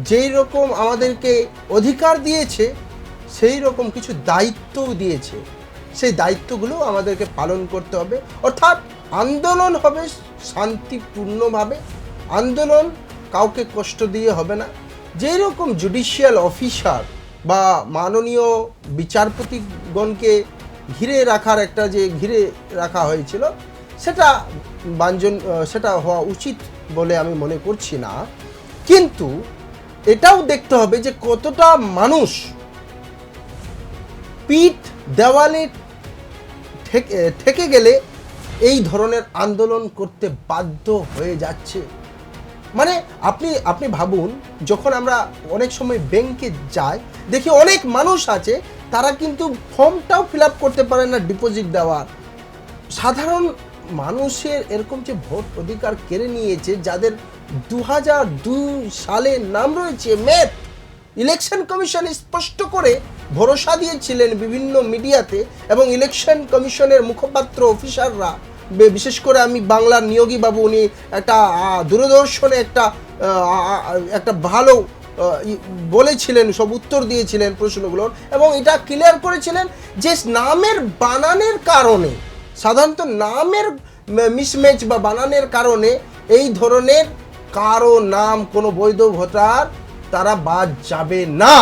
যেই রকম আমাদেরকে অধিকার দিয়েছে সেই রকম কিছু দায়িত্বও দিয়েছে। সেই দায়িত্বগুলো আমাদেরকে পালন করতে হবে। অর্থাৎ আন্দোলন হবে শান্তিপূর্ণভাবে, আন্দোলন কাউকে কষ্ট দিয়ে হবে না। যেই রকম জুডিশিয়াল অফিসার বা মাননীয় বিচারপতিগণকে ঘিরে রাখা হয়েছিল, সেটা হওয়া উচিত বলে আমি মনে করছি না। কিন্তু এটাও দেখতে হবে যে কতটা মানুষ পিঠ দেওয়ালে ঠেকে গেলে এই ধরনের আন্দোলন করতে বাধ্য হয়ে যাচ্ছে। মানে আপনি ভাবুন, যখন আমরা অনেক সময় ব্যাংকে যাই, দেখি অনেক মানুষ আছে তারা কিন্তু ফর্মটাও ফিল আপ করতে পারে না ডিপোজিট দেওয়ার। সাধারণ মানুষের এরকম যে ভোট অধিকার কেড়ে নিয়েছে, যাদের 2002 সালে নাম রয়েছে ম্যাপ, ইলেকশন কমিশন স্পষ্ট করে ভরসা দিয়েছিলেন বিভিন্ন মিডিয়াতে, এবং ইলেকশন কমিশনের মুখপাত্র অফিসাররা, বিশেষ করে আমি বাংলার নিয়োগী বাবু, উনি একটা দূরদর্শনে একটা ভালো বলেছিলেন, সব উত্তর দিয়েছিলেন প্রশ্নগুলোর, এবং এটা ক্লিয়ার করেছিলেন যে নামের বানানের কারণে, সাধারণত নামের মিসম্যাচ বা বানানের কারণে এই ধরনের কারো নাম কোনো বৈধ ভোটার তারা বাদ যাবে না।